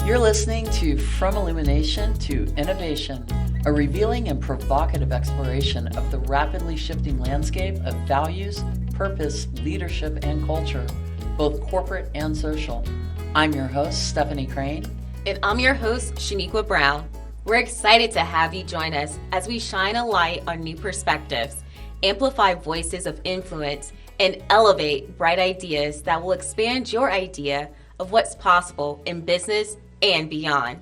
You're listening to From Illumination to Innovation, a revealing and provocative exploration of the rapidly shifting landscape of values, purpose, leadership, and culture, both corporate and social. I'm your host, Stephanie Crane. And I'm your host, Shaniqua Brown. We're excited to have you join us as we shine a light on new perspectives, amplify voices of influence, and elevate bright ideas that will expand your idea of what's possible in business and beyond.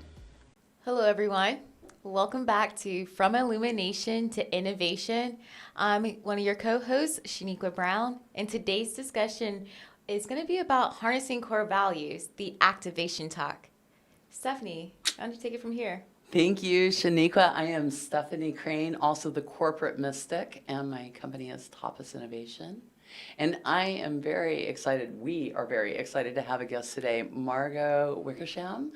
Hello, everyone. Welcome back to From Illumination to Innovation. I'm one of your co-hosts, Shaniqua Brown, and today's discussion is going to be about harnessing core values, the activation talk. Stephanie, why don't you take it from here? Thank you, Shaniqua. I am Stephanie Crane, also the corporate mystic, and my company is Tapas Innovation. And I am very excited, we are very excited to have a guest today, Margo Wickersham.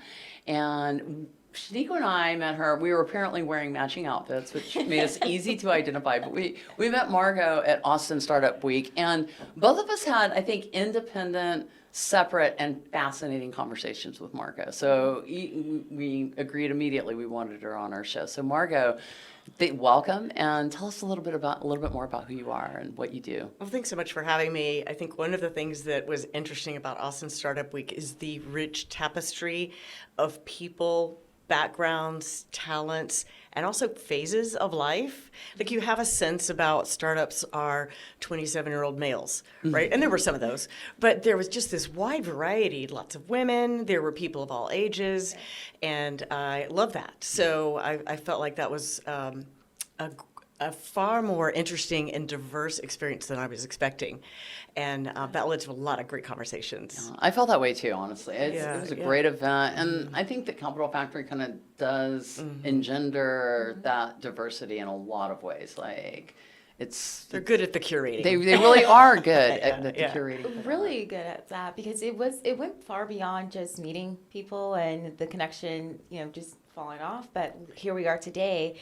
And Shaniqua and I met her, we were apparently wearing matching outfits, which made us easy to identify, but we met Margo at Austin Startup Week, and both of us had, I think, independent, separate, and fascinating conversations with Margo. So we agreed immediately we wanted her on our show. So Margo, welcome, and tell us a little bit more about who you are and what you do. Well, thanks so much for having me. I think one of the things that was interesting about Austin Startup Week is the rich tapestry of people, backgrounds, talents, and also phases of life. Like, you have a sense about startups are 27-year-old males, right? And there were some of those, but there was just this wide variety, lots of women, there were people of all ages, and I love that. So I felt like that was a far more interesting and diverse experience than I was expecting. And that led to a lot of great conversations. Yeah, I felt that way too, honestly. It was a great event. And I think that Capital Factory kind of does engender that diversity in a lot of ways. Like, they're good at the curating. They really are good at the curating. Really good at that, because it went far beyond just meeting people and the connection, just falling off. But here we are today.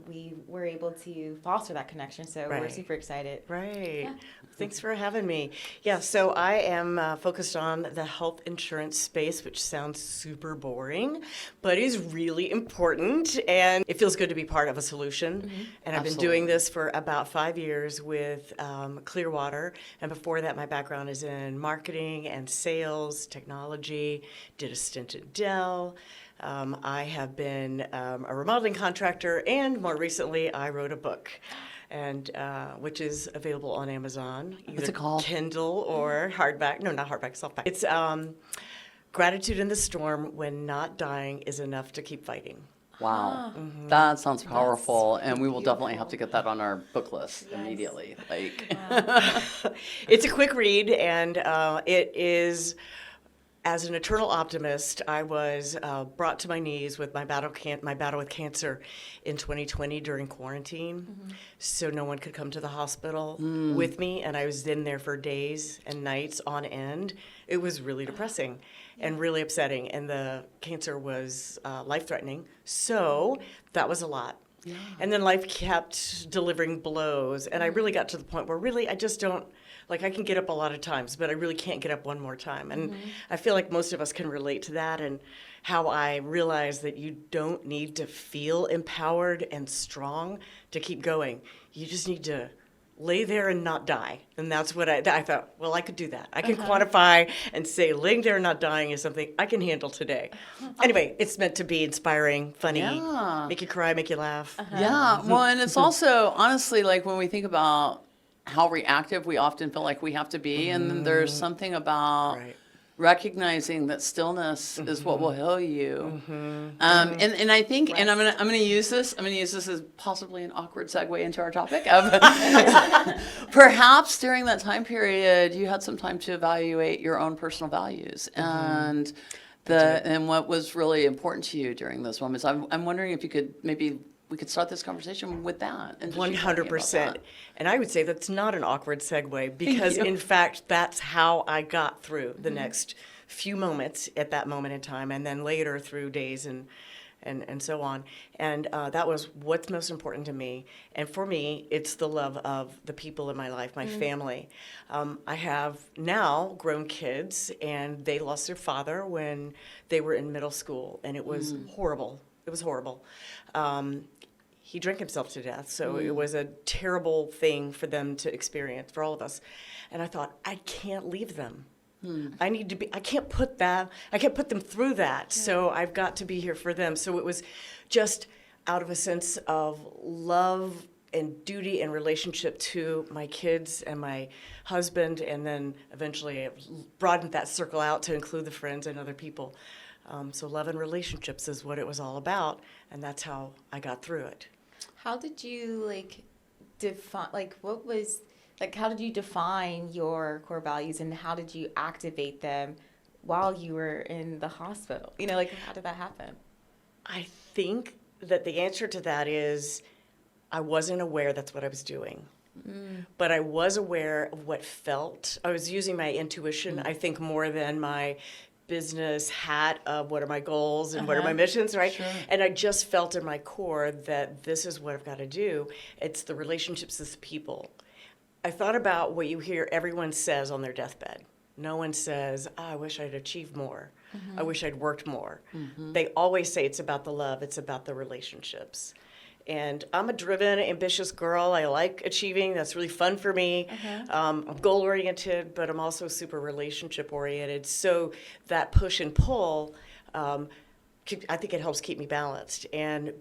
We were able to foster that connection, so we're super excited. Right. Yeah. Thanks for having me. Yeah, so I am focused on the health insurance space, which sounds super boring, but is really important, and it feels good to be part of a solution. And I've been doing this for about 5 years with Clearwater, and before that my background is in marketing and sales, technology, did a stint at Dell. I have been a remodeling contractor, and more recently I wrote a book, and which is available on Amazon. What's it called? Kindle or hardback. No, not hardback, softback. It's Gratitude in the Storm When Not Dying is Enough to Keep Fighting. Wow, that sounds powerful, and we will definitely have to get that on our book list immediately. Like, It's a quick read, and it is. As an eternal optimist, I was brought to my knees with my battle with cancer in 2020 during quarantine. So no one could come to the hospital with me, and I was in there for days and nights on end. It was really depressing and really upsetting, and the cancer was life-threatening. So that was a lot. Yeah. And then life kept delivering blows, and I really got to the point where really I just don't. Like, I can get up a lot of times, but I really can't get up one more time. And I feel like most of us can relate to that, and how I realized that you don't need to feel empowered and strong to keep going. You just need to lay there and not die. And that's what I thought, well, I could do that. I can quantify and say laying there and not dying is something I can handle today. Anyway, it's meant to be inspiring, funny, make you cry, make you laugh. Yeah, well, and it's also, honestly, like, when we think about how reactive we often feel like we have to be, and then there's something about recognizing that stillness is what will heal you. And I think, and I'm gonna use this as possibly an awkward segue into our topic. Perhaps during that time period, you had some time to evaluate your own personal values and what was really important to you during those moments. I'm wondering if you could we could start this conversation with that. 100%. And I would say that's not an awkward segue, because in fact, that's how I got through the next few moments at that moment in time, and then later through days and and so on. And that was what's most important to me. And for me, it's the love of the people in my life, my family. I have now grown kids, and they lost their father when they were in middle school, and it was horrible. It was horrible. He drank himself to death, so it was a terrible thing for them to experience, for all of us. And I thought, I can't leave them. I need to be, I can't put them through that. So I've got to be here for them. So it was just out of a sense of love and duty and relationship to my kids and my husband, and then eventually I broadened that circle out to include the friends and other people. So love and relationships is what it was all about, and that's how I got through it. How did you define, how did you define your core values, and how did you activate them while you were in the hospital? How did that happen? I think that the answer to that is I wasn't aware that's what I was doing. But I was aware of what felt. I was using my intuition, I think, more than my business hat of what are my goals and what are my missions, right? Sure. And I just felt in my core that this is what I've got to do. It's the relationships with people. I thought about what you hear everyone says on their deathbed. No one says, I wish I'd achieved more. I wish I'd worked more. They always say it's about the love, it's about the relationships. And I'm a driven, ambitious girl. I like achieving. That's really fun for me. I'm goal-oriented, but I'm also super relationship-oriented. So that push and pull, I think it helps keep me balanced. And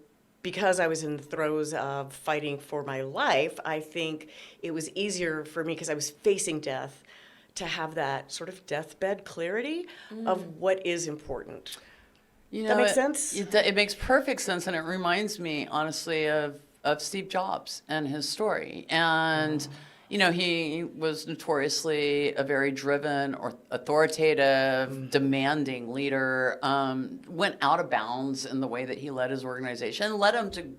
because I was in the throes of fighting for my life, I think it was easier for me, because I was facing death, to have that sort of deathbed clarity of what is important. That makes sense? It makes perfect sense, and it reminds me, honestly, of Steve Jobs and his story. And, he was notoriously a very driven or authoritative, demanding leader, went out of bounds in the way that he led his organization, led him to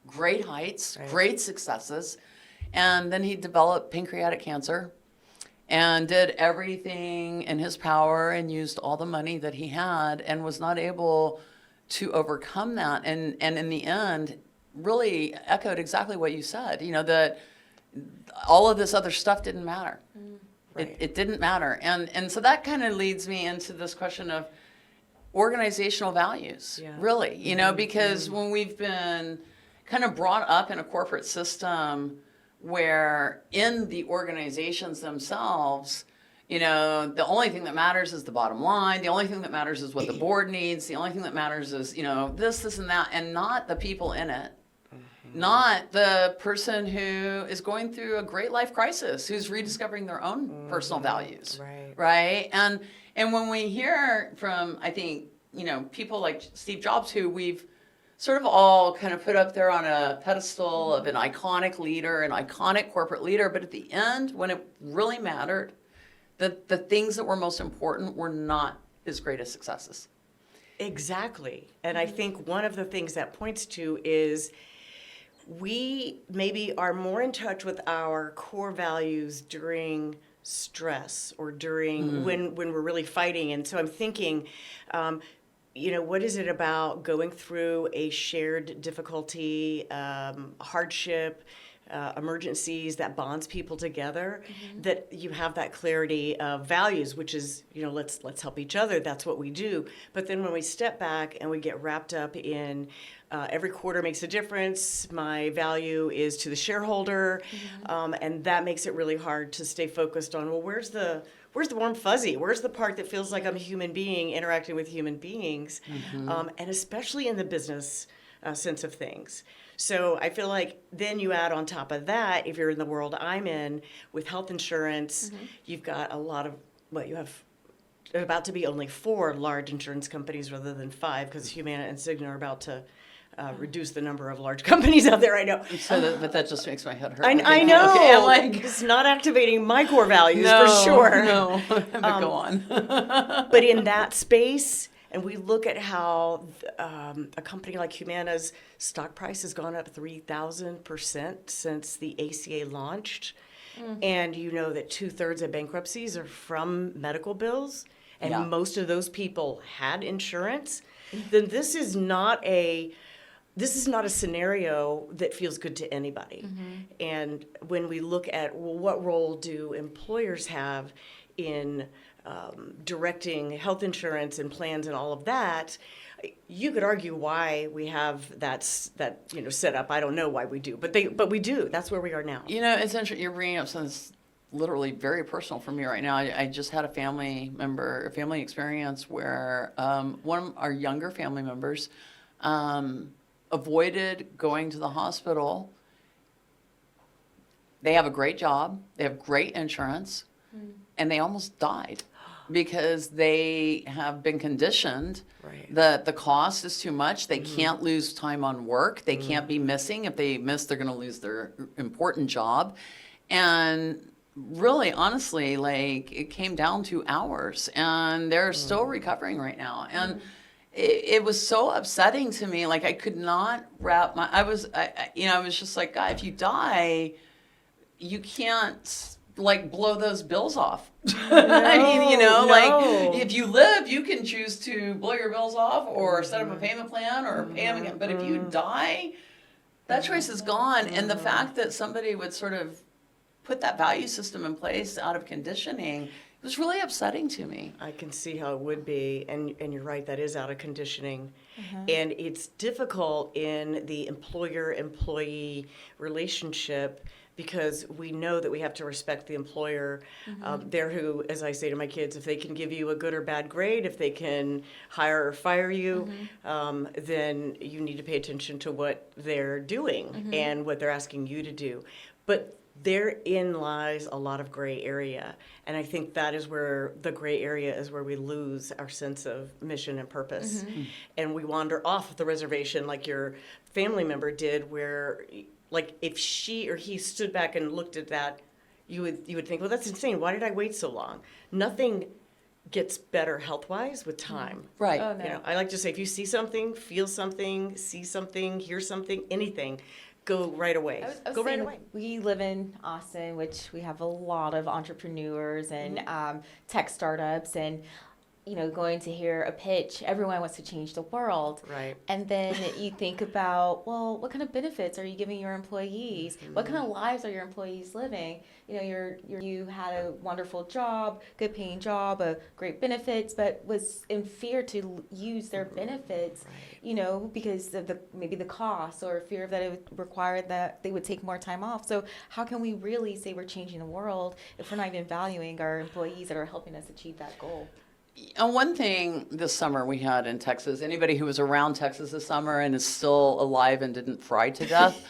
great heights, great successes. And then he developed pancreatic cancer and did everything in his power and used all the money that he had and was not able to overcome that. And in the end, really echoed exactly what you said, that all of this other stuff didn't matter. Right. It didn't matter. And so that kind of leads me into this question of organizational values, really, because when we've been kind of brought up in a corporate system where in the organizations themselves, the only thing that matters is the bottom line. The only thing that matters is what the board needs. The only thing that matters is, this, and that, and not the people in it. Not the person who is going through a great life crisis, who's rediscovering their own personal values. Right? And when we hear from, I think, people like Steve Jobs, who we've sort of all kind of put up there on a pedestal of an iconic leader, an iconic corporate leader, but at the end, when it really mattered, the things that were most important were not his greatest successes. Exactly. And I think one of the things that points to is we maybe are more in touch with our core values during stress or during when we're really fighting. And so I'm thinking, what is it about going through a shared difficulty, hardship, emergencies that bonds people together, that you have that clarity of values, which is, let's help each other. That's what we do. But then when we step back and we get wrapped up in every quarter makes a difference, my value is to the shareholder, and that makes it really hard to stay focused on, well, where's the warm fuzzy? Where's the part that feels like I'm a human being interacting with human beings? And especially in the business sense of things. So I feel like then you add on top of that, if you're in the world I'm in with health insurance, you've got a lot of, you have about to be only 4 large insurance companies rather than 5, because Humana and Cigna are about to reduce the number of large companies out there, I know. But that just makes my head hurt. I know. Okay, I'm like, it's not activating my core values for sure. No, but go on. But in that space, and we look at how a company like Humana's stock price has gone up 3,000% since the ACA launched, and that 2/3 of bankruptcies are from medical bills, and Yeah. most of those people had insurance, then this is not a scenario that feels good to anybody. And when we look at, well, what role do employers have in directing health insurance and plans and all of that, you could argue why we have that set up. I don't know why we do, but we do. That's where we are now. You know, it's interesting. You're bringing up something that's literally very personal for me right now. I just had a family experience where one of our younger family members avoided going to the hospital. They have a great job. They have great insurance, and they almost died because they have been conditioned Right. that the cost is too much. They can't lose time on work. They can't be missing. If they miss, they're going to lose their important job. And really, honestly, like, it came down to hours, and they're still recovering right now. And it was so upsetting to me. Like, I could not wrap I was just like, God, if you die, you can't like blow those bills off. I mean, No. like, if you live, you can choose to blow your bills off or set up a payment plan or pay them again. But if you die, that choice is gone. And the fact that somebody would sort of put that value system in place out of conditioning, it was really upsetting to me. I can see how it would be, and you're right, that is out of conditioning. And it's difficult in the employer-employee relationship because we know that we have to respect the employer. They're who, as I say to my kids, if they can give you a good or bad grade, if they can hire or fire you, then you need to pay attention to what they're doing and what they're asking you to do. But therein lies a lot of gray area. And I think that is where the gray area is where we lose our sense of mission and purpose. And we wander off the reservation like your family member did, where, like, if she or he stood back and looked at that, you would think, well, that's insane. Why did I wait so long? Nothing gets better health-wise with time. Right. Oh, no. You know, I like to say, if you see something, feel something, see something, hear something, anything, go right away. I was Go right saying, away. we live in Austin, which we have a lot of entrepreneurs and tech startups, and going to hear a pitch, everyone wants to change the world. Right. And then you think about, well, what kind of benefits are you giving your employees? What kind of lives are your employees living? You had a wonderful job, good paying job, a great benefits, but was in fear to use their benefits, because of maybe the cost, or fear that it would require that they would take more time off. So how can we really say we're changing the world if we're not even valuing our employees that are helping us achieve that goal? And one thing this summer we had in Texas, anybody who was around Texas this summer and is still alive and didn't fry to death,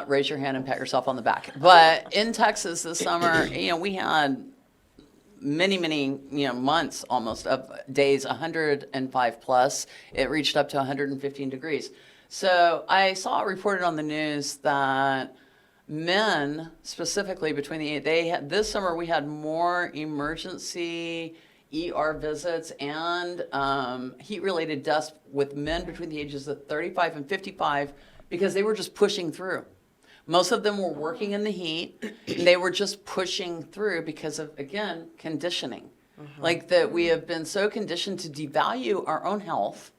raise your hand and pat yourself on the back. But in Texas this summer, we had many, months almost of days, 105 plus. It reached up to 115 degrees. So I saw reported on the news that men, specifically this summer we had more emergency ER visits and heat-related deaths with men between the ages of 35 and 55 because they were just pushing through. Most of them were working in the heat, and they were just pushing through because of, again, conditioning. Like that we have been so conditioned to devalue our own health,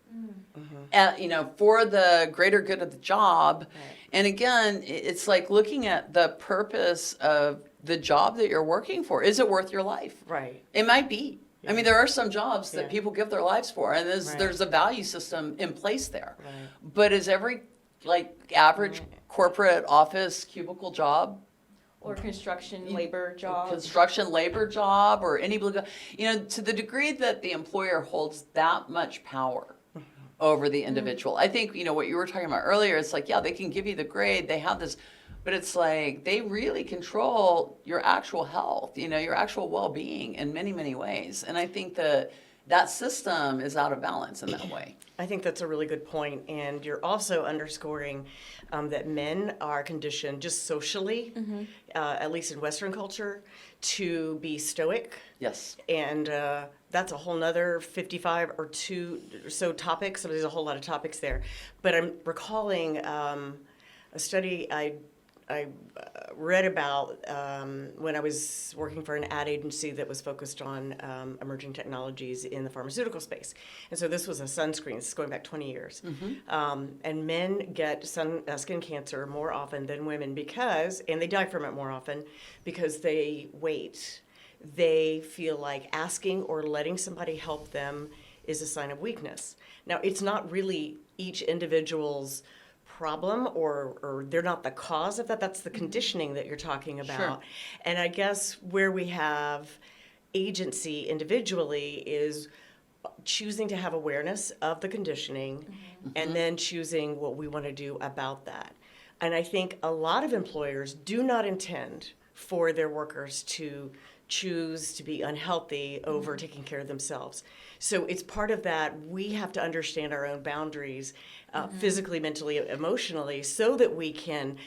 for the greater good of the job. And again, it's like looking at the purpose of the job that you're working for. Is it worth your life? Right. It might be. I mean, there are some jobs that Yeah. people give their lives for, and Right. there's a value system in place there. Right. But is every average corporate office cubicle job, Or construction labor job? construction labor job, or any to the degree that the employer holds that much power over the individual. I think what you were talking about earlier. It's like, yeah, they can give you the grade, they have this. But it's like they really control your actual health, your actual well-being in many, many ways. And I think that system is out of balance in that way. I think that's a really good point. And you're also underscoring that men are conditioned just socially, at least in Western culture, to be stoic. Yes. And that's a whole nother 55 or so topics. So there's a whole lot of topics there. But I'm recalling a study I read about when I was working for an ad agency that was focused on emerging technologies in the pharmaceutical space. And so this was a sunscreen. This is going back 20 years. And men get skin cancer more often than women and they die from it more often because they wait. They feel like asking or letting somebody help them is a sign of weakness. Now, it's not really each individual's problem or they're not the cause of that. That's the conditioning that you're talking about. Sure. And I guess where we have agency individually is choosing to have awareness of the conditioning and then choosing what we want to do about that. And I think a lot of employers do not intend for their workers to choose to be unhealthy over taking care of themselves. So it's part of that. We have to understand our own boundaries physically, mentally, emotionally, so that we can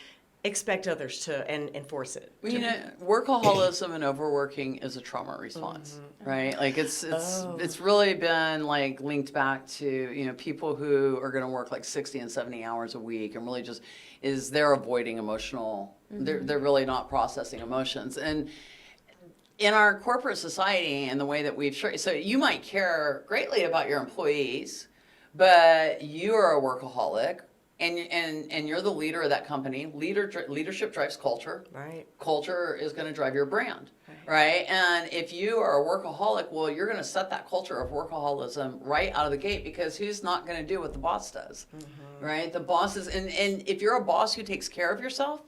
expect others to and enforce it. Well, workaholism and overworking is a trauma response, right? Like it's really been like linked back to, people who are going to work like 60 and 70 hours a week and really they're avoiding emotional, they're really not processing emotions. And in our corporate society and the way that so you might care greatly about your employees, but you are a workaholic. And you're the leader of that company. Leadership drives culture. Right. Culture is going to drive your brand, right? And if you are a workaholic, well, you're going to set that culture of workaholism right out of the gate because who's not going to do what the boss does, right? The boss is, and if you're a boss who takes care of yourself,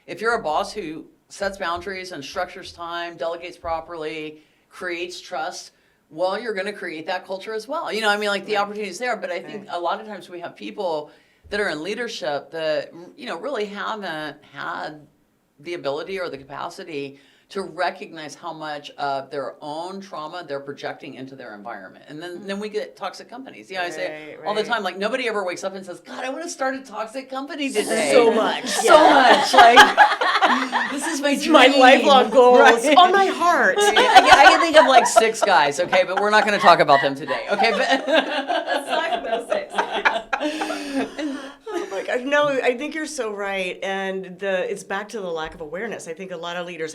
if you're a boss who sets boundaries and structures time, delegates properly, creates trust, well, you're going to create that culture as well. The opportunity is there, but I think a lot of times we have people that are in leadership that, really haven't had the ability or the capacity to recognize how much of their own trauma they're projecting into their environment. And then we get toxic companies. I say all the time, like, nobody ever wakes up and says, God, I want to start a toxic company today. So much. So much. Like, this is my dream. My lifelong goal. Right. It's on my heart. I can think of like 6 guys, okay, but we're not going to talk about them today, okay? But Let's talk about 6. Oh my God. No, I think you're so right. And it's back to the lack of awareness. I think a lot of leaders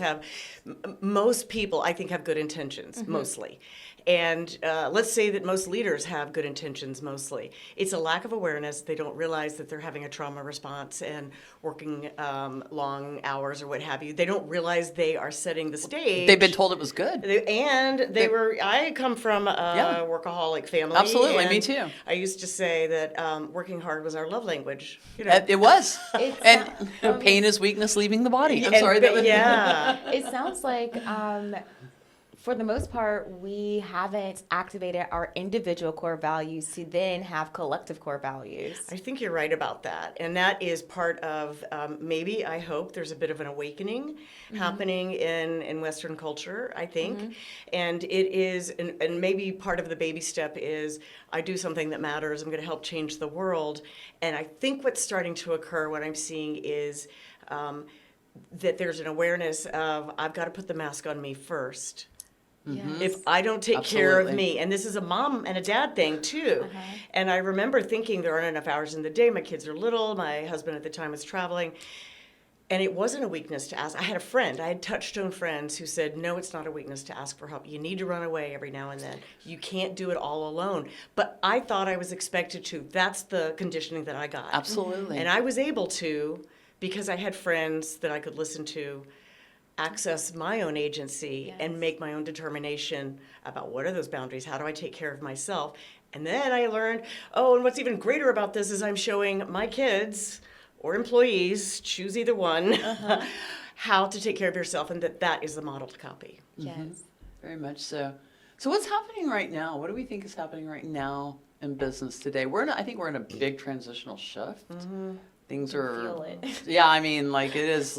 most people, I think, have good intentions, mostly. And let's say that most leaders have good intentions, mostly. It's a lack of awareness. They don't realize that they're having a trauma response and working long hours or what have you. They don't realize they are setting the stage. they've been told it was good. I come from a workaholic family. Absolutely, and me too. I used to say that working hard was our love language. It was. It's And pain is weakness leaving the body. I'm And- sorry. yeah. It sounds like, for the most part, we haven't activated our individual core values to then have collective core values. I think you're right about that. And that is part of maybe, I hope, there's a bit of an awakening happening in Western culture, I think. And it is, and maybe part of the baby step is I do something that matters. I'm going to help change the world. And I think what's starting to occur, what I'm seeing is that there's an awareness of I've got to put the mask on me first. Yes. If I don't take care of Absolutely. me, and this is a mom and a dad thing too. And I remember thinking there aren't enough hours in the day. My kids are little. My husband at the time was traveling. And it wasn't a weakness to ask. I had touchstone friends who said, no, it's not a weakness to ask for help. You need to run away every now and then. You can't do it all alone. But I thought I was expected to. That's the conditioning that I got. Absolutely. And I was able to, because I had friends that I could listen to, access my own agency and make my own determination about what are those boundaries, how do I take care of myself. And then I learned, and what's even greater about this is I'm showing my kids or employees, choose either one, how to take care of yourself, and that is the model to copy. Yes. Very much so. So what's happening right now? What do we think is happening right now in business today? I think we're in a big transitional shift. Things are, Feel it. yeah, I mean, like it's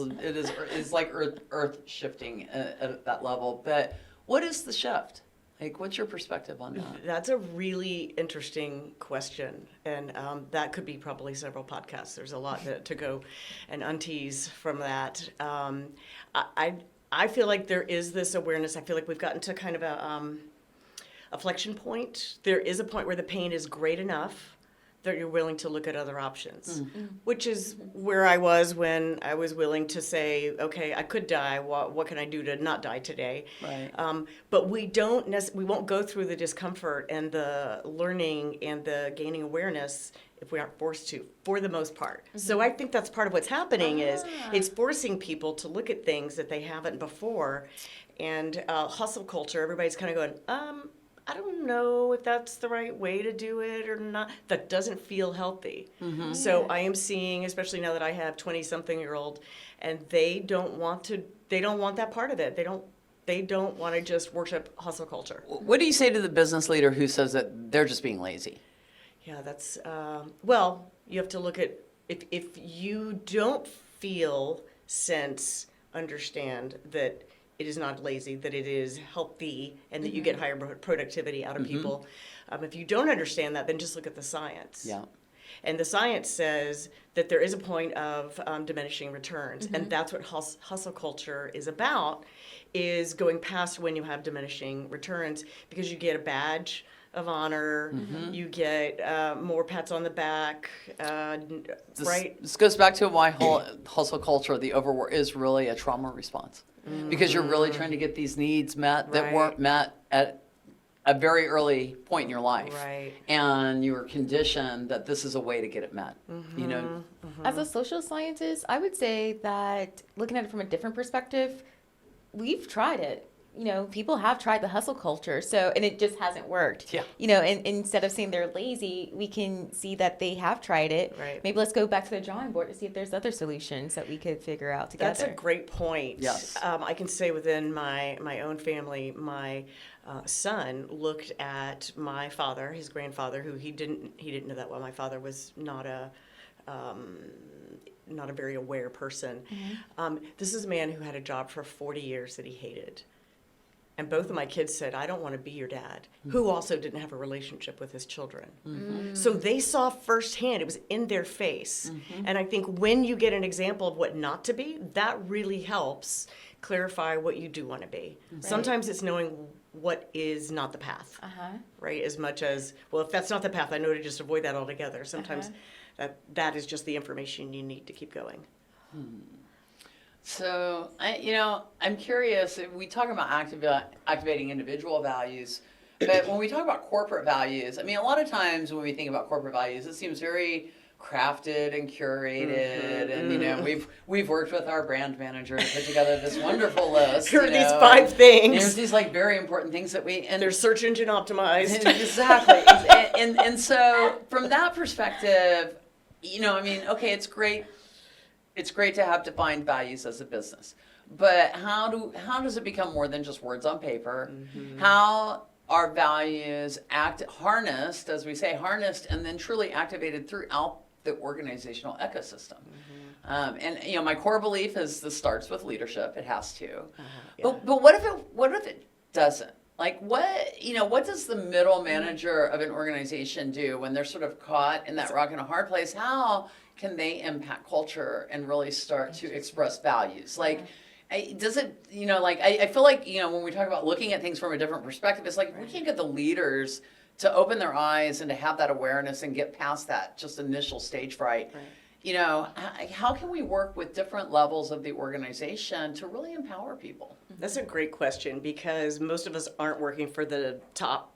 like earth shifting at that level. But what is the shift? Like, what's your perspective on that? That's a really interesting question, and that could be probably several podcasts. There's a lot to go and untease from that. I feel like there is this awareness. I feel like we've gotten to kind of a flexion point. There is a point where the pain is great enough that you're willing to look at other options, which is where I was when I was willing to say, okay, I could die. What can I do to not die today? Right. But we won't go through the discomfort and the learning and the gaining awareness if we aren't forced to, for the most part. So I think that's part of what's happening is it's forcing people to look at things that they haven't before. And hustle culture, everybody's kind of going, I don't know if that's the right way to do it or not. That doesn't feel healthy. So I am seeing, especially now that I have 20-something-year-old, and they don't want that part of it. They don't want to just worship hustle culture. What do you say to the business leader who says that they're just being lazy? Yeah, that's, well, you have to look at, if you don't feel, sense, understand that it is not lazy, that it is healthy, and that you get higher productivity out of people. If you don't understand that, then just look at the science. Yeah. And the science says that there is a point of diminishing returns, and that's what hustle culture is about, is going past when you have diminishing returns, because you get a badge of honor, you get more pats on the back, right? This goes back to why hustle culture, the overwork, is really a trauma response. Because you're really trying to get these needs met that weren't met at a very early point in your life. Right. And you were conditioned that this is a way to get it met. You know? As a social scientist, I would say that looking at it from a different perspective, we've tried it. You know, people have tried the hustle culture, and it just hasn't worked. Yeah. You know, and instead of saying they're lazy, we can see that they have tried it. Right. Maybe let's go back to the drawing board to see if there's other solutions that we could figure out together. That's a great point. Yes. I can say within my own family, my son looked at my father, his grandfather, who he didn't know that well. My father was not a very aware person. This is a man who had a job for 40 years that he hated. And both of my kids said, I don't want to be your dad, who also didn't have a relationship with his children. So they saw firsthand, it was in their face. And I think when you get an example of what not to be, that really helps clarify what you do want to be. Right. Sometimes it's knowing what is not the path, right? As much as, well, if that's not the path, I know to just avoid that altogether. Sometimes that is just the information you need to keep going. So, I'm curious, we talk about activating individual values, but when we talk about corporate values, I mean, a lot of times when we think about corporate values, it seems very crafted and curated, and, we've worked with our brand manager to put together this wonderful list. Here are these 5 things. There's these, very important things that and they're search engine optimized. Exactly. and so, from that perspective, okay, it's great. It's great to have defined values as a business, but how does it become more than just words on paper? How are values harnessed, as we say, and then truly activated throughout the organizational ecosystem? And my core belief is this starts with leadership. It has to. But what if it doesn't? What does the middle manager of an organization do when they're sort of caught in that rock and a hard place? How can they impact culture and really start to express values? Does it, I feel like, when we talk about looking at things from a different perspective, it's like we can't get the leaders to open their eyes and to have that awareness and get past that just initial stage fright. How can we work with different levels of the organization to really empower people? That's a great question, because most of us aren't working for the top,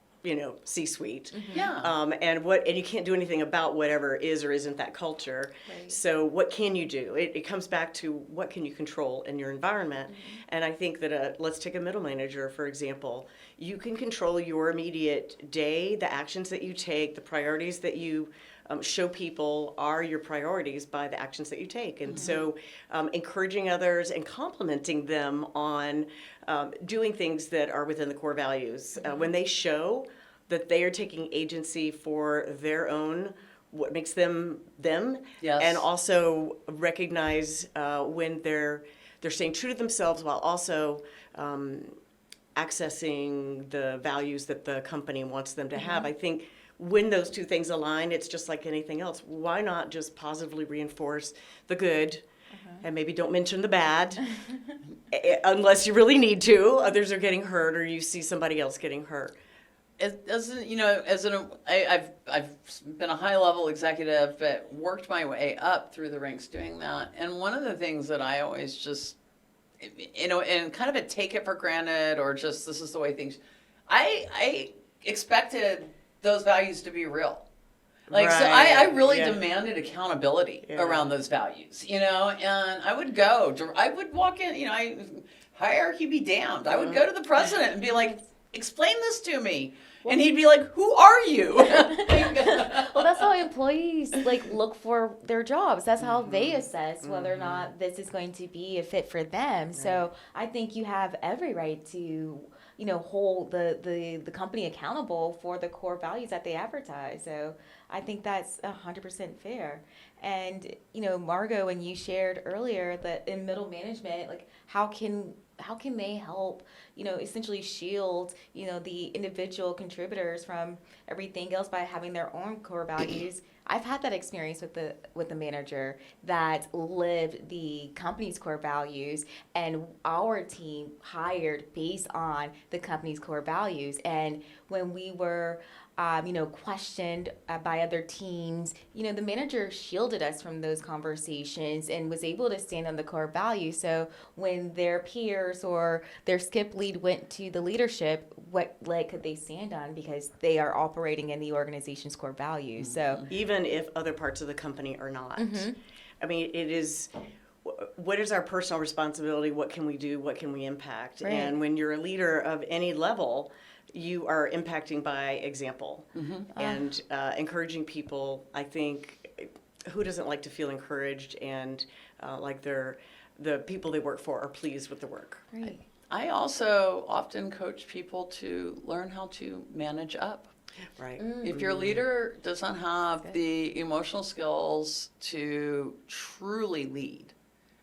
C-suite. Yeah. And you can't do anything about whatever is or isn't that culture. Right. So what can you do? It comes back to what can you control in your environment. And I think that let's take a middle manager, for example. You can control your immediate day, the actions that you take, the priorities that you show people are your priorities by the actions that you take. And so encouraging others and complimenting them on doing things that are within the core values. When they show that they are taking agency for their own, what makes them them, and also recognize when they're staying true to themselves while also accessing the values that the company wants them to have. I think when those two things align, it's just like anything else. Why not just positively reinforce the good and maybe don't mention the bad unless you really need to. Others are getting hurt or you see somebody else getting hurt. I've been a high level executive, but worked my way up through the ranks doing that. And one of the things that I always just, and kind of a take it for granted, or just this is the way things, I expected those values to be real. Like, so I really demanded accountability around those values, and I would walk in, hierarchy be damned. I would go to the president and be like, explain this to me. And he'd be like, who are you? Well, that's how employees look for their jobs. That's how they assess whether or not this is going to be a fit for them. Right. So I think you have every right to, hold the company accountable for the core values that they advertise. So I think that's 100% fair. And, Margo, when you shared earlier that in middle management, how can they help, essentially shield, the individual contributors from everything else by having their own core values? I've had that experience with the manager that lived the company's core values, and our team hired based on the company's core values. And when we were questioned by other teams, the manager shielded us from those conversations and was able to stand on the core values. So when their peers or their skip lead went to the leadership, what leg could they stand on, because they are operating in the organization's core values. So even if other parts of the company are not, I mean, it is, what is our personal responsibility? What can we do? What can we impact? Right. And when you're a leader of any level, you are impacting by example and encouraging people. I think, who doesn't like to feel encouraged and like the people they work for are pleased with the work? Right. I also often coach people to learn how to manage up. Right. If your leader doesn't have the emotional skills to truly lead,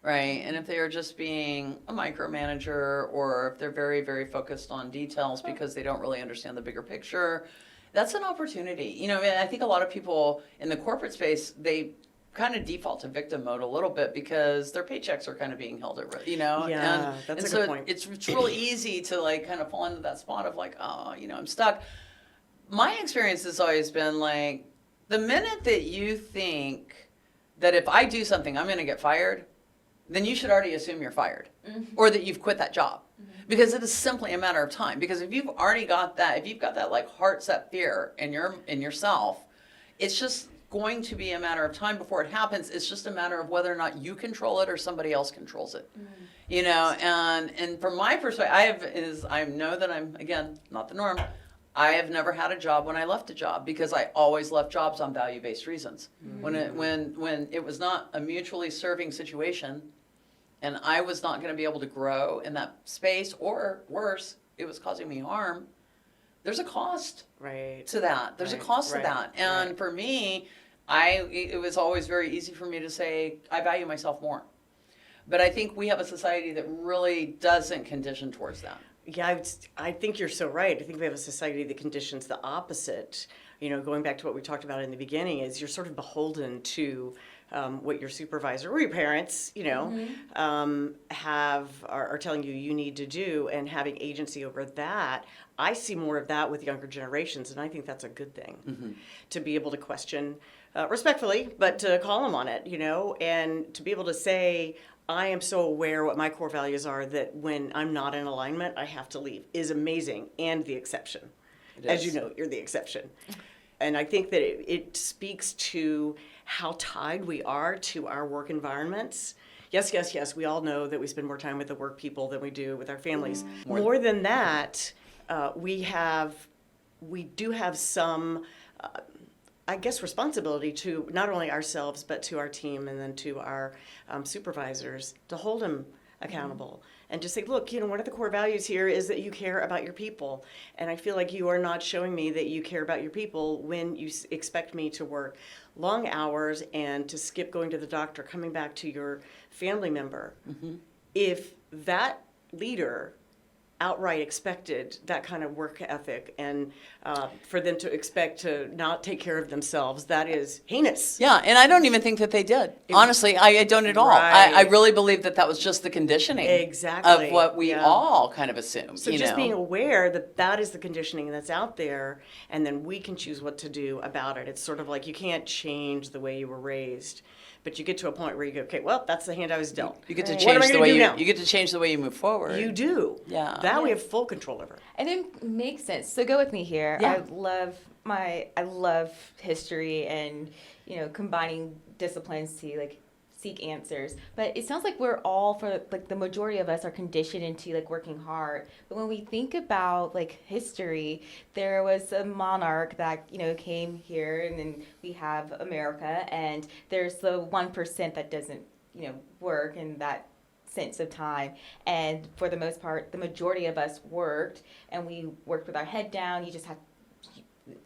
right, and if they are just being a micromanager, or if they're very, very focused on details because they don't really understand the bigger picture, that's an opportunity. I think a lot of people in the corporate space, they kind of default to victim mode a little bit because their paychecks are kind of being held at risk, Yeah, that's a good point. It's really easy to kind of fall into that spot of I'm stuck. My experience has always been the minute that you think that if I do something, I'm going to get fired, then you should already assume you're fired or that you've quit that job, because it is simply a matter of time. Because if you've already got that, if you've got that heart set fear in yourself, it's just going to be a matter of time before it happens. It's just a matter of whether or not you control it or somebody else controls it. And from my perspective, I know that I'm, again, not the norm. I have never had a job when I left a job, because I always left jobs on value-based reasons. When it was not a mutually serving situation, and I was not going to be able to grow in that space, or worse, it was causing me harm, there's a cost to that. There's a cost to that. And for me, it was always very easy for me to say, I value myself more. But I think we have a society that really doesn't condition towards that. Yeah, I think you're so right. I think we have a society that conditions the opposite. Going back to what we talked about in the beginning, is you're sort of beholden to what your supervisor or your parents, are telling you need to do, and having agency over that. I see more of that with younger generations, and I think that's a good thing, to be able to question respectfully, but to call them on it, and to be able to say, I am so aware what my core values are that when I'm not in alignment, I have to leave, is amazing, and the exception. As you know, you're the exception. And I think that it speaks to how tied we are to our work environments. Yes, we all know that we spend more time with the work people than we do with our families. More than that, we do have some, I guess, responsibility to not only ourselves, but to our team, and then to our supervisors, to hold them accountable and just say, look, one of the core values here is that you care about your people. And I feel like you are not showing me that you care about your people when you expect me to work long hours and to skip going to the doctor, coming back to your family member. If that leader outright expected that kind of work ethic, and for them to expect to not take care of themselves, that is heinous. Yeah, and I don't even think that they did. Honestly, I don't at all. Right. I really believe that was just the conditioning Exactly. of what we Yeah. all kind of assume. So just being aware that that is the conditioning that's out there, and then we can choose what to do about it. It's sort of like you can't change the way you were raised, but you get to a point where you go, okay, well, that's the hand I was dealt. You get to What am I change the gonna way do you now? you get to change the way you move forward. You do. Yeah. That we have full control over. And it makes sense. So go with me here. Yeah. I love history and, combining disciplines to like seek answers. But it sounds like we're all, for like the majority of us, are conditioned into like working hard. But when we think about like history, there was a monarch that came here, and then we have America, and there's the 1% that doesn't work in that sense of time. And for the most part, the majority of us worked, and we worked with our head down. You just had,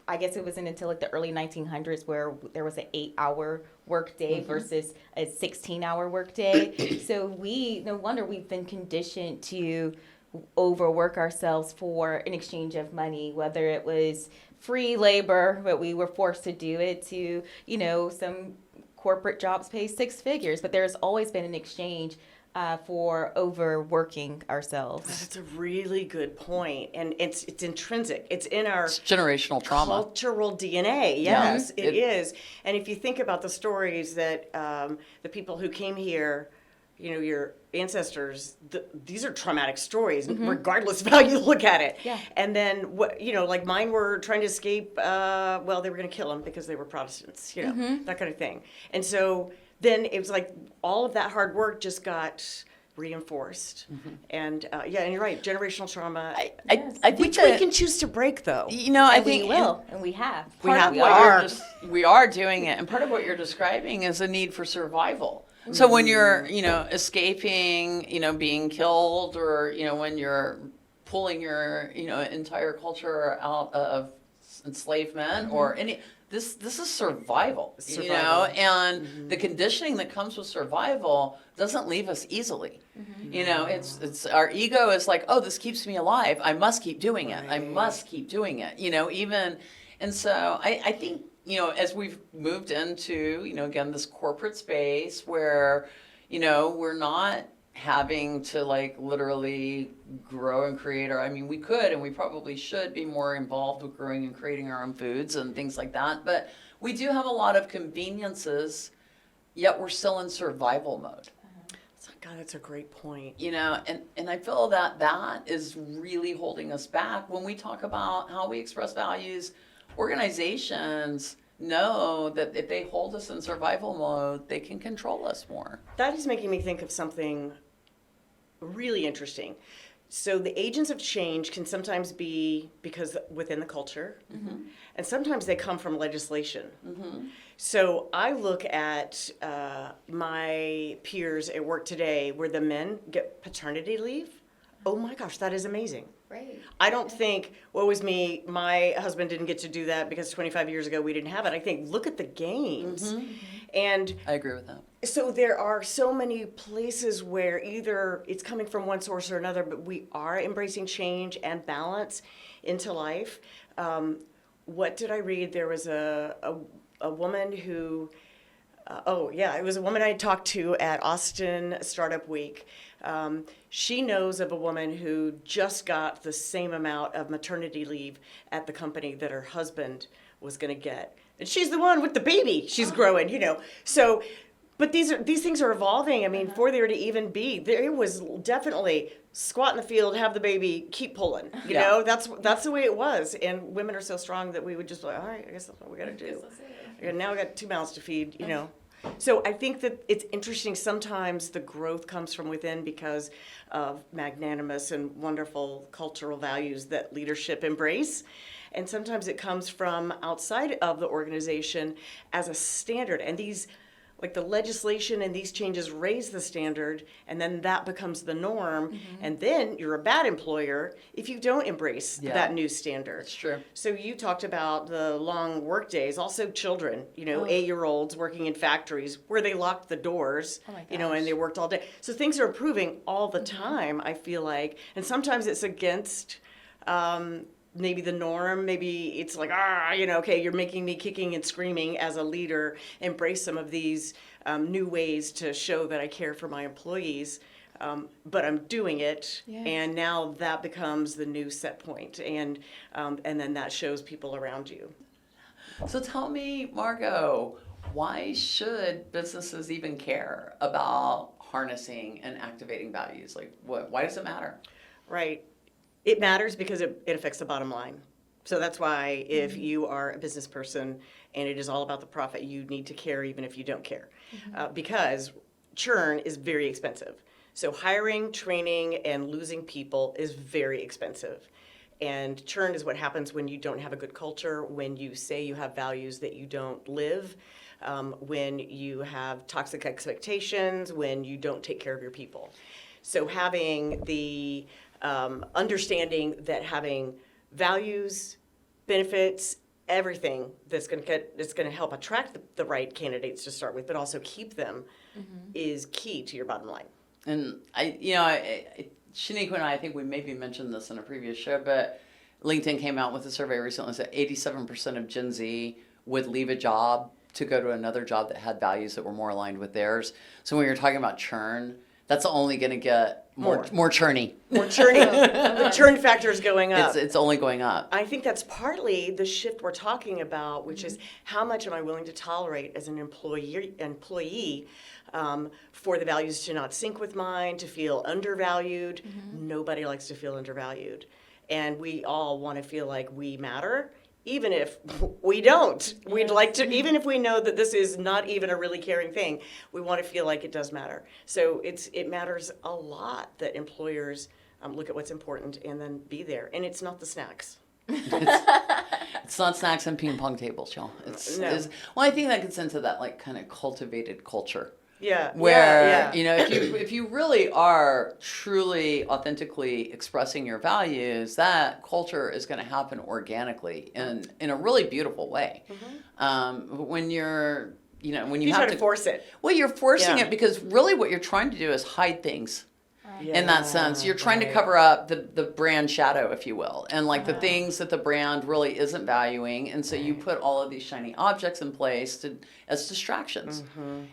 I guess it wasn't until like the early 1900s where there was an 8-hour workday versus a 16-hour workday. So no wonder we've been conditioned to overwork ourselves for an exchange of money, whether it was free labor, but we were forced to do it, to, some corporate jobs pay 6 figures, but there's always been an exchange for overworking ourselves. That's a really good point, and it's intrinsic. It's in our generational trauma. Cultural DNA. Yes, it is. And if you think about the stories that the people who came here, your ancestors, these are traumatic stories, regardless of how you look at it. Yeah. And then like mine were trying to escape. Well, they were going to kill them because they were Protestants. That kind of thing. And so then it was like all of that hard work just got reinforced. And and you're right, generational trauma. I think which that, we can choose to break, though. I And think we will, and we have. We part have. of what we are doing it, and part of what you're describing is a need for survival. So when you're, escaping, being killed, or when you're pulling your, entire culture out of enslavement or any. This is survival, and the conditioning that comes with survival doesn't leave us easily. It's our ego is like, oh, this keeps me alive. I must keep doing it. I must keep doing it. And so I think, as we've moved into, again, this corporate space where, we're not having to like literally grow and create we could, and we probably should be more involved with growing and creating our own foods and things like that, but we do have a lot of conveniences, yet we're still in survival mode. God, that's a great point. And I feel that is really holding us back when we talk about how we express values. Organizations know that if they hold us in survival mode, they can control us more. That is making me think of something really interesting. So the agents of change can sometimes be because within the culture, and sometimes they come from legislation. So I look at my peers at work today where the men get paternity leave. Oh my gosh, that is amazing. Right. I don't think, woe is me, my husband didn't get to do that because 25 years ago we didn't have it. I think, look at the gains. And I agree with that. so there are so many places where either it's coming from one source or another, but we are embracing change and balance into life. What did I read? There was a woman who, it was a woman I talked to at Austin Startup Week. She knows of a woman who just got the same amount of maternity leave at the company that her husband was going to get. And she's the one with the baby she's growing, So, but these things are evolving. For there to even be, there was definitely squat in the field, have the baby, keep pulling. You know, that's the way it was. And women are so strong that we would just like, all right, I guess that's what we got to do. And now we got 2 mouths to feed, So I think that it's interesting. Sometimes the growth comes from within because of magnanimous and wonderful cultural values that leadership embrace. And sometimes it comes from outside of the organization as a standard. And these like the legislation and these changes raise the standard, and then that becomes the norm, and then you're a bad employer if you don't embrace Yeah. that new standard. It's true. So you talked about the long work days, also children, 8-year-olds working in factories where they locked the doors, Oh my and they worked all day. So things are improving all the time, I feel like, and sometimes it's against maybe the norm. Maybe it's like, okay, you're making me kicking and screaming as a leader. Embrace some of these new ways to show that I care for my employees. But I'm doing it, Yes. and now that becomes the new set point, and then that shows people around you. So tell me, Margo, why should businesses even care about harnessing and activating values? Like, why does it matter? Right. It matters because it affects the bottom line. So that's why if you are a business person and it is all about the profit, you need to care even if you don't care. Because churn is very expensive. So hiring, training, and losing people is very expensive. And churn is what happens when you don't have a good culture, when you say you have values that you don't live, when you have toxic expectations, when you don't take care of your people. So having the understanding that having values, benefits, everything that's going to help attract the right candidates to start with, but also keep them, is key to your bottom line. And Shaniqua and I think we maybe mentioned this in a previous show, but LinkedIn came out with a survey recently that 87% of Gen Z would leave a job to go to another job that had values that were more aligned with theirs. So when you're talking about churn, that's only going to get more churny. More churning. The churn factor is going up. It's only going up. I think that's partly the shift we're talking about, which is how much am I willing to tolerate as an employee for the values to not sync with mine, to feel undervalued. Nobody likes to feel undervalued. And we all want to feel like we matter, even if we don't. We'd like to, even if we know that this is not even a really caring thing, we want to feel like it does matter. So it matters a lot that employers look at what's important and then be there. And it's not the snacks. It's not snacks and ping pong tables, y'all. No. Well, I think that gets into that like kind of cultivated culture. Yeah. Where, if you really are truly authentically expressing your values, that culture is going to happen organically and in a really beautiful way. When you're, when you You have try to force it. Well, you're forcing Yeah. it because really what you're trying to do is hide things. In that sense, you're trying to right. cover up the brand shadow, if you will, and like the things that the brand really isn't valuing, and so you put all of these shiny objects in place as distractions.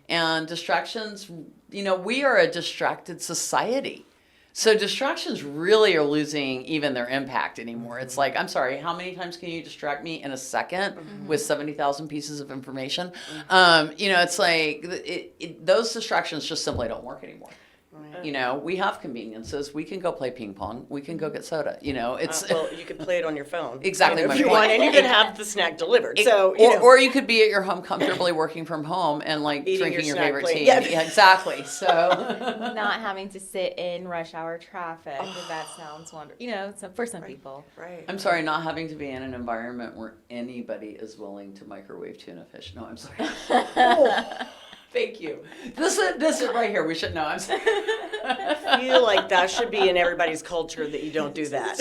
And distractions, we are a distracted society. So distractions really are losing even their impact anymore. It's like, I'm sorry, how many times can you distract me in a second with 70,000 pieces of information? It's like those distractions just simply don't work anymore. We have conveniences. We can go play ping pong. We can go get soda. It's Well, you could play it on your phone. Exactly my if you point. want, and you can have the snack delivered. So, or you could be at your home comfortably working from home and like Eating drinking your your snack favorite plate. tea. Yeah. Exactly. So Not having to sit in rush hour traffic. That sounds wonderful. For some people. right. I'm sorry, not having to be in an environment where anybody is willing to microwave tuna fish. No, I'm sorry. Thank you. This is right here. We should know. I'm sorry. I feel like that should be in everybody's culture that you don't do that.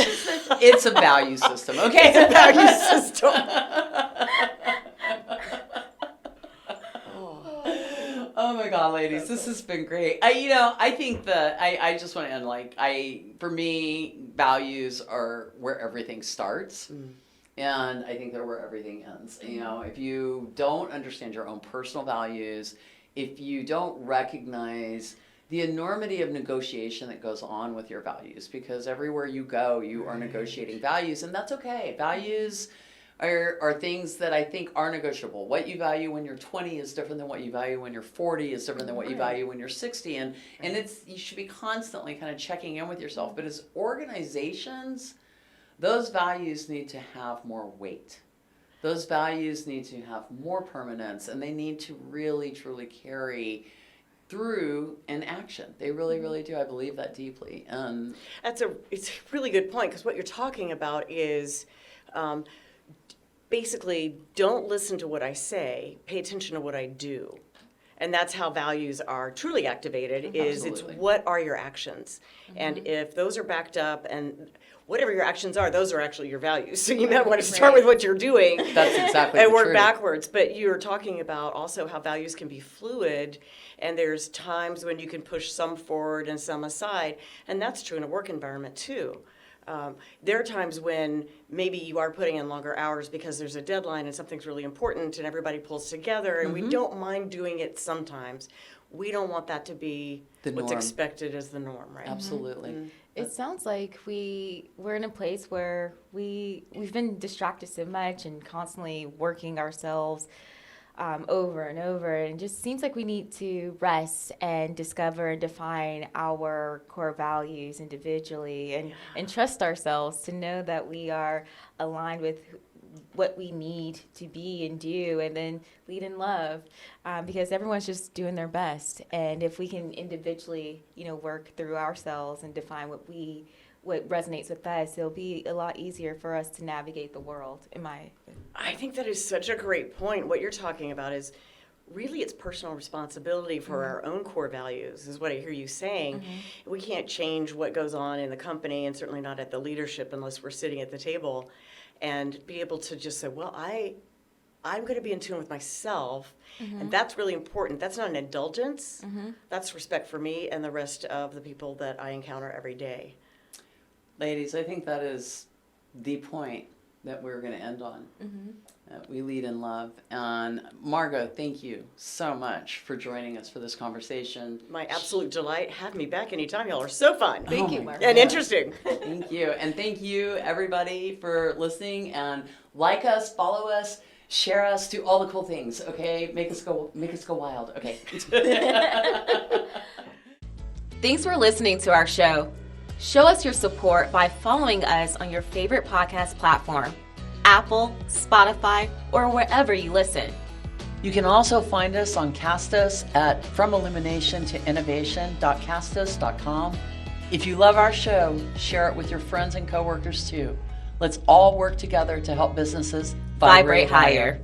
It's a value system, okay? It's a value system. Oh my God, ladies, this has been great. I think that I just want to end for me, values are where everything starts. And I think they're where everything ends. If you don't understand your own personal values, if you don't recognize the enormity of negotiation that goes on with your values, because everywhere you go, you are negotiating values, and that's okay. Values are things that I think are negotiable. What you value when you're 20 is different than what you value when you're 40, is different than what you value when you're 60, and you should be constantly kind of checking in with yourself. But as organizations, those values need to have more weight. Those values need to have more permanence, and they need to really, truly carry through in action. They really, really do. I believe that deeply. It's a really good point, because what you're talking about is basically don't listen to what I say, pay attention to what I do. And that's how values are truly activated, is it's Absolutely. what are your actions? And if those are backed up, and whatever your actions are, those are actually your values. So you might want to start with what you're doing. That's exactly And the work truth. backwards. But you're talking about also how values can be fluid, and there's times when you can push some forward and some aside. And that's true in a work environment too. There are times when maybe you are putting in longer hours because there's a deadline and something's really important and everybody pulls together, and we don't mind doing it sometimes. We don't want that to be The what's norm. expected as the norm, right? Absolutely. It sounds like we're in a place where we've been distracted so much and constantly working ourselves over and over, and it just seems like we need to rest and discover and define our core values individually, and trust ourselves to know that we are aligned with what we need to be and do, and then lead in love, because everyone's just doing their best. And if we can individually, work through ourselves and define what resonates with us, it'll be a lot easier for us to navigate the world. I think that is such a great point. What you're talking about is really it's personal responsibility for our own core values, is what I hear you saying. We can't change what goes on in the company, and certainly not at the leadership unless we're sitting at the table, and be able to just say, well, I'm going to be in tune with myself, and that's really important. That's not an indulgence. That's respect for me and the rest of the people that I encounter every day. Ladies, I think that is the point that we're going to end on. We lead in love. And Margo, thank you so much for joining us for this conversation. My absolute delight. Have me back anytime. Y'all are so fun. Thank you, my Margo. And interesting. Thank you. And thank you, everybody, for listening. And like us, follow us, share us, do all the cool things, okay? Make us go wild, okay? Thanks for listening to our show. Show us your support by following us on your favorite podcast platform, Apple, Spotify, or wherever you listen. You can also find us on Castus at From Illumination To Innovation.castus.com. If you love our show, share it with your friends and coworkers too. Let's all work together to help businesses vibrate higher.